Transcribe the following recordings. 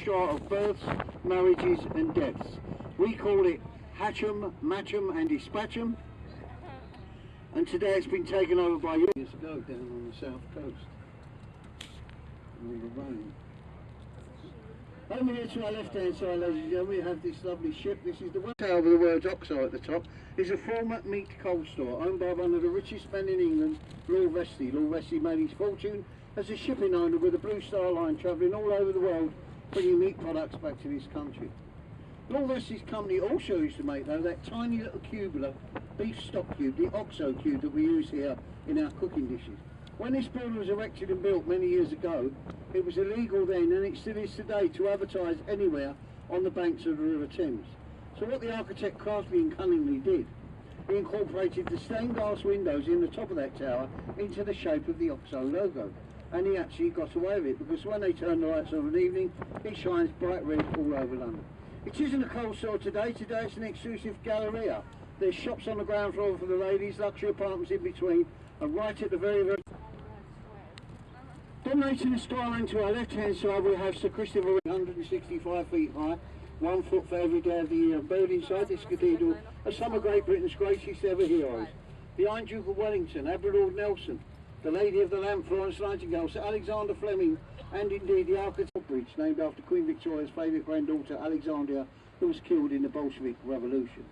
registrar of births, marriages and deaths. We call it Hatcham, Matcham and Dispatcham, and today it's been taken over by years ago down on the south coast. All the rain. Over here to our left hand side, ladies and gentlemen, we have this lovely ship. This is the one tower with the words Oxo at the top. It's a former meat cold store owned by one of the richest men in England, Lord Vesey. Lord Vesey made his fortune as a shipping owner with the Blue Star Line, travelling all over the world bringing meat products back to this country. Lord Vesey's company also used to make, though, that tiny little cubular beef stock cube, the Oxo cube that we use here in our cooking dishes. When this building was erected and built many years ago, it was illegal then, and it still is today, to advertise anywhere on the banks of the River Thames. So what the architect craftily and cunningly did, he incorporated the stained glass windows in the top of that tower into the shape of the Oxo logo. And he actually got away with it, because when they turn the lights on in the evening, it shines bright red all over London. It isn't a cold store today. Today it's an exclusive galleria. There's shops on the ground floor for the ladies, luxury apartments in between, and right at the very dominating the skyline to our left hand side, we have Sir Christopher, 165 feet high, 1 foot for every day of the year. Buried inside this cathedral are some of Great Britain's greatest ever heroes. The Iron Duke of Wellington, Admiral Lord Nelson, the Lady of the Lamp, Florence Nightingale, Sir Alexander Fleming, and indeed the Arcade Bridge, named after Queen Victoria's favourite granddaughter Alexandria, who was killed in the Bolshevik Revolution.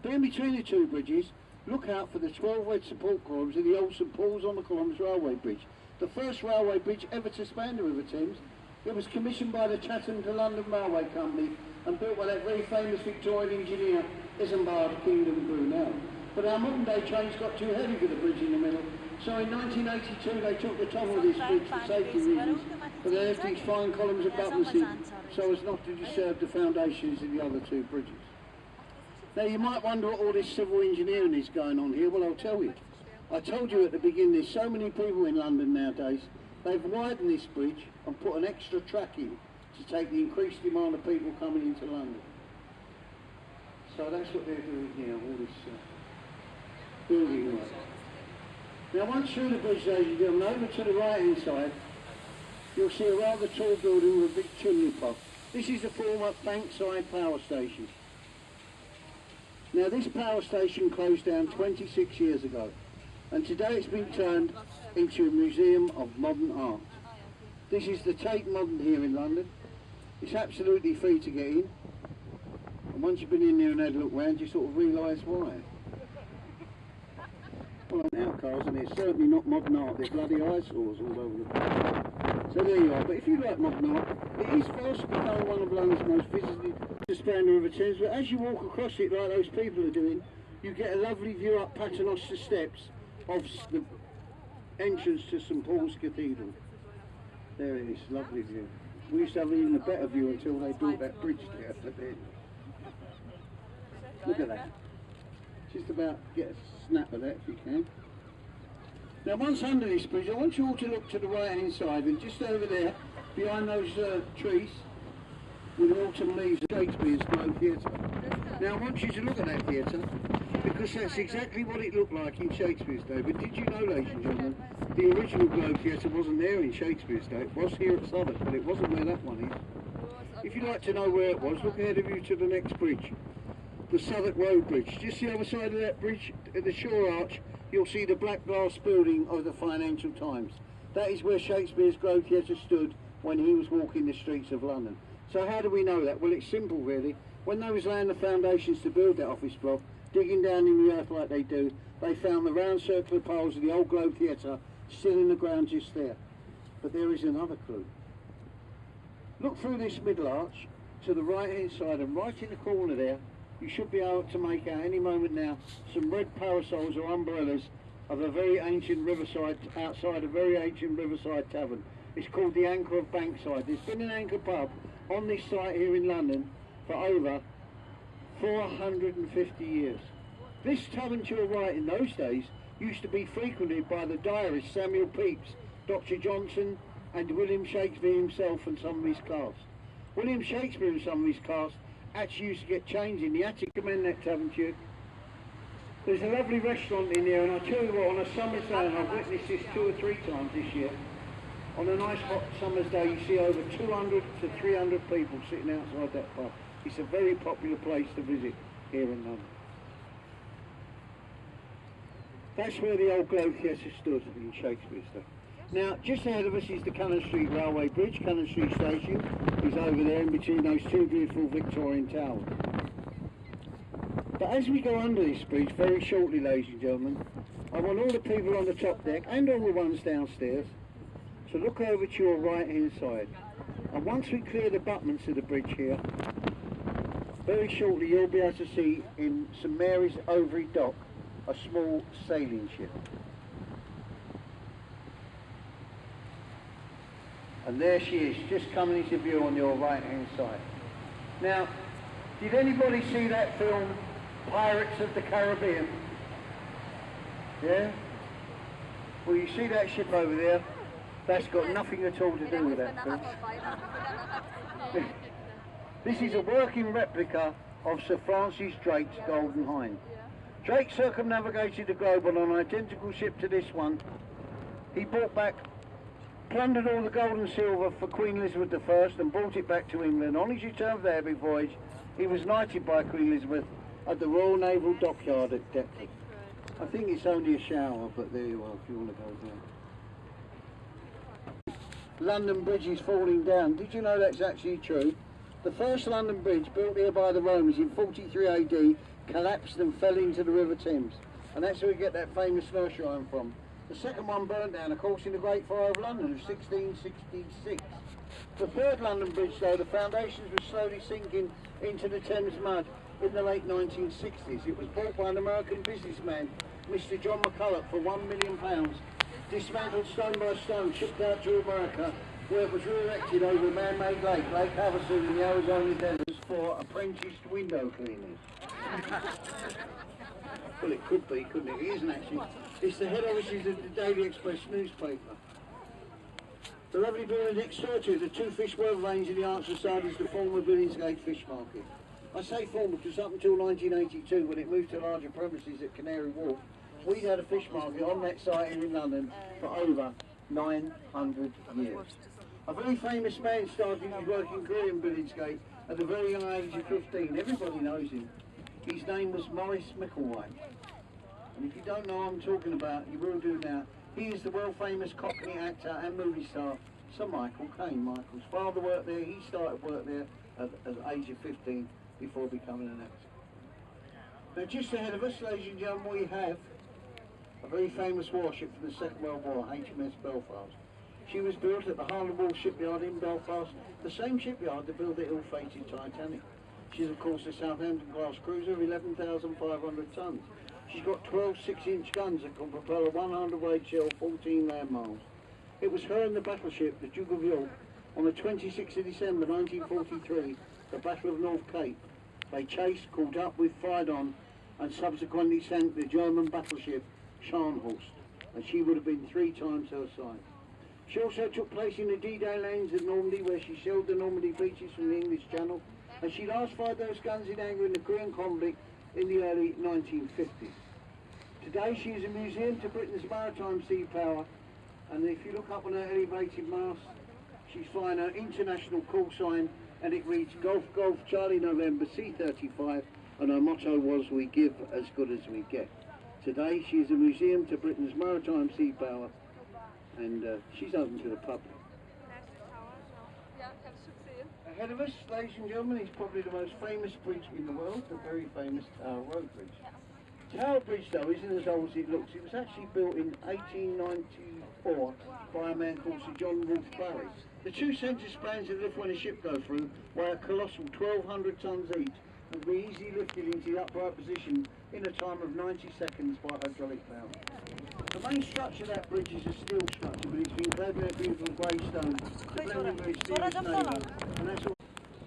But in between the two bridges, look out for the 12 red support columns of the old St Paul's on the Columns Railway Bridge, the first railway bridge ever to span the River Thames. It was commissioned by the Chatham to London Railway Company and built by that very famous Victorian engineer Isambard Kingdom Brunel. But our modern day trains got too heavy for the bridge in the middle, so in 1982 they took the top of this bridge for safety reasons, but they left these fine columns of buttons so as not to disturb the foundations of the other two bridges. Now you might wonder what all this civil engineering is going on here. Well, I'll tell you. I told you at the beginning, there's so many people in London nowadays, they've widened this bridge and put an extra track in to take the increased demand of people coming into London. So that's what they're doing here, all this building work. Now once through the bridge, ladies and gentlemen, over to the right hand side, you'll see a rather tall building with a big chimney pot. This is the former Bankside Power Station. Now this power station closed down 26 years ago, and today it's been turned into a museum of modern art. This is the Tate Modern here in London. It's absolutely free to get in, and once you've been in there and had a look round, you sort of realise why. Well, on our cars, and it's certainly not modern art, they're bloody eyesores all over the place. So there you are, but if you like modern art, it is fast becoming one of London's most visited to span the River Thames, but as you walk across it like those people are doing, you get a lovely view up Paternoster Steps of the entrance to St Paul's Cathedral. There it is, lovely view. We used to have even a better view until they built that bridge there. Look at that. Just about get a snap of that if you can. Now once under this bridge, I want you all to look to the right hand side, and just over there, behind those trees, with the autumn leaves, Shakespeare's Globe Theatre. Now I want you to look at that theatre, because that's exactly what it looked like in Shakespeare's day. But did you know, ladies and gentlemen, the original Globe Theatre wasn't there in Shakespeare's day. It was here at Southwark, but it wasn't where that one is. If you'd like to know where it was, look ahead of you to the next bridge, the Southwark Road Bridge. Just the other side of that bridge, at the shore arch, you'll see the black glass building of the Financial Times. That is where Shakespeare's Globe Theatre stood when he was walking the streets of London. So how do we know that? Well, it's simple really. When they was laying the foundations to build that office block, digging down in the earth like they do, they found the round circular poles of the old Globe Theatre still in the ground just there. But there is another clue. Look through this middle arch to the right hand side, and right in the corner there, you should be able to make out any moment now some red parasols or umbrellas of a very ancient riverside, outside a very ancient riverside tavern. It's called the Anchor of Bankside. There's been an Anchor pub on this site here in London for over 450 years. This tavern to your right in those days used to be frequented by the diarist Samuel Pepys, Dr. Johnson and William Shakespeare himself and some of his cast. William Shakespeare and some of his cast actually used to get changed in the attic. I recommend that tavern to you. There's a lovely restaurant in there, and I tell you what, on a summer's day, and I've witnessed this 2 or 3 times this year, On a nice hot summer's day, you see over 200 to 300 people sitting outside that pub. It's a very popular place to visit here in London. That's where the old Globe Theatre stood in Shakespeare's day. Now, just ahead of us is the Cannon Street Railway Bridge. Cannon Street Station is over there in between those two beautiful Victorian towers. But as we go under this bridge very shortly, ladies and gentlemen, I want all the people on the top deck and all the ones downstairs to look over to your right hand side. And once we clear the abutments of the bridge here, very shortly you'll be able to see in St Mary's Overy Dock a small sailing ship. And there she is, just coming into view on your right hand side. Now, did anybody see that film Pirates of the Caribbean? Yeah? Well, you see that ship over there? That's got nothing at all to do with that film. This is a working replica of Sir Francis Drake's Golden Hind. Drake circumnavigated the globe on an identical ship to this one. He brought back, plundered all the gold and silver for Queen Elizabeth I and brought it back to England. On his return from the Abbey voyage, he was knighted by Queen Elizabeth at the Royal Naval Dockyard at Deptford. I think it's only a shower, but there you are if you want to go there. London Bridge is falling down. Did you know that's actually true? The first London Bridge, built here by the Romans in 43 AD, collapsed and fell into the River Thames. And that's where we get that famous nursery rhyme from. The second one burnt down, of course, in the Great Fire of London of 1666. The third London Bridge, though, the foundations were slowly sinking into the Thames mud in the late 1960s. It was bought by an American businessman, Mr. John McCulloch, for £1 million, dismantled stone by stone, shipped out to America, where it was re-erected over a man-made lake, Lake Havasu in the Arizona desert, for apprenticed window cleaners. Well, it could be, couldn't it? It isn't actually. It's the head offices of the Daily Express newspaper. The lovely building next door to it, the two fish well range in the Archer side, is the former Billingsgate Fish Market. I say former because up until 1982, when it moved to larger premises at Canary Wharf, we'd had a fish market on that site here in London for over 900 years. A very famous man started his working career in Billingsgate at the very young age of 15. Everybody knows him. His name was Maurice Micklewhite. And if you don't know who I'm talking about, you will do now. He is the world-famous Cockney actor and movie star, Sir Michael Caine. Michael's father worked there. He started work there at the age of 15 before becoming an actor. Now, just ahead of us, ladies and gentlemen, we have a very famous warship from the Second World War, HMS Belfast. She was built at the Harland Wall shipyard in Belfast, the same shipyard that built the ill-fated Titanic. She's, of course, a Southampton-class cruiser of 11,500 tons. She's got 12 6-inch guns that can propel a 100-weight shell 14 land miles. It was her and the battleship, the Duke of York, on the 26th of December 1943, the Battle of North Cape. They chased, caught up with, fired on, and subsequently sank the German battleship Scharnhorst, and she would have been 3 times her size. She also took place in the D-Day lands at Normandy, where she shelled the Normandy beaches from the English Channel, and she last fired those guns in anger in the Korean conflict in the early 1950s. Today she is a museum to Britain's maritime sea power, and if you look up on her elevated mast, she's flying her international call sign, and it reads Golf Golf Charlie November C35, and her motto was, "We give as good as we get." Today she is a museum to Britain's maritime sea power, and she's open to the public. Ahead of us, ladies and gentlemen, is probably the most famous bridge in the world, the very famous Tower Road Bridge. Tower Bridge, though, isn't as old as it looks. It was actually built in 1894 by a man called Sir John Wolfe Barry. The two centre spans that lift when a ship goes through weigh a colossal 1,200 tons each and can be easily lifted into the upright position in a time of 90 seconds by hydraulic power. The main structure of that bridge is a steel structure, but it's been clad with a beautiful grey stone, the blending very serious neighbour, and that's all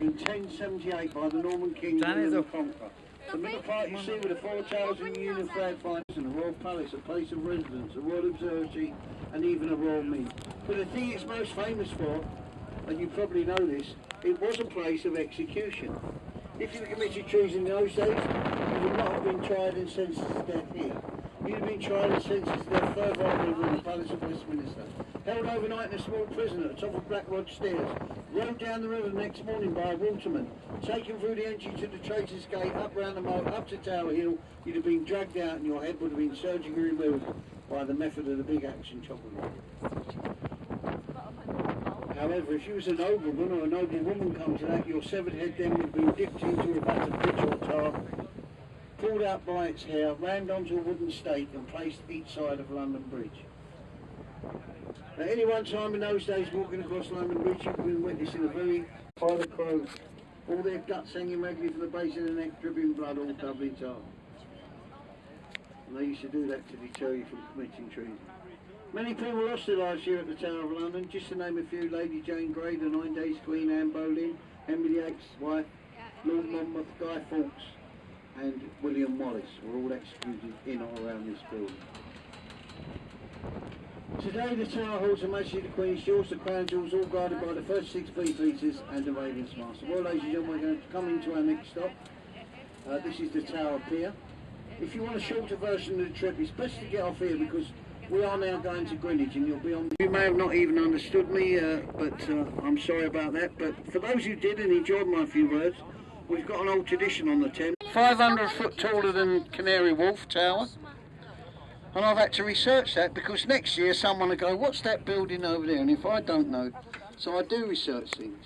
in 1078 by the Norman King William the Conqueror. The middle part you see with the 4 towers and the Union flag finders and the Royal Palace, a place of residence, a Royal Observatory, and even a Royal Mint. But the thing it's most famous for, and you probably know this, it was a place of execution. If you were committed treason in those days, you would not have been tried and sentenced to death here. You'd have been tried and sentenced to death further on in the Palace of Westminster. Held overnight in a small prison at the top of Black Rod Stairs. Rowed down the river the next morning by a waterman. Taken through the entry to the Traitors' Gate, up round the moat, up to Tower Hill. You'd have been dragged out and your head would have been surgically removed by the method of the big action chopper. However, if you was a nobleman or a noblewoman come to that, your severed head then would have been dipped into a vat of pitch or tar, pulled out by its hair, rammed onto a wooden stake and placed each side of London Bridge. At any one time in those days, walking across London Bridge, you've been witnessing a very pile of crows, all their guts hanging regularly from the base of the neck, dripping blood, all doubly tarred. And they used to do that to deter you from committing treason. Many people lost their lives here at the Tower of London. Just to name a few: Lady Jane Grey, the 9 Days Queen, Anne Boleyn, Henry VIII's wife, Lord Monmouth, Guy Fawkes and William Wallace were all executed in or around this building. Today the Tower holds the Majesty of the Queen's Jewels, the Crown Jewels, all guarded by the first 6 Beefeaters and the Radiance Master. Well, ladies and gentlemen, we're going to come into our next stop. This is the Tower Pier. If you want a shorter version of the trip, it's best to get off here because we are now going to Greenwich and you'll be on... You may have not even understood me, but I'm sorry about that. But for those who did and enjoyed my few words, we've got an old tradition on the Thames. 500 foot taller than Canary Wharf Tower. And I've had to research that because next year someone will go, what's that building over there? And if I don't know, so I do research things.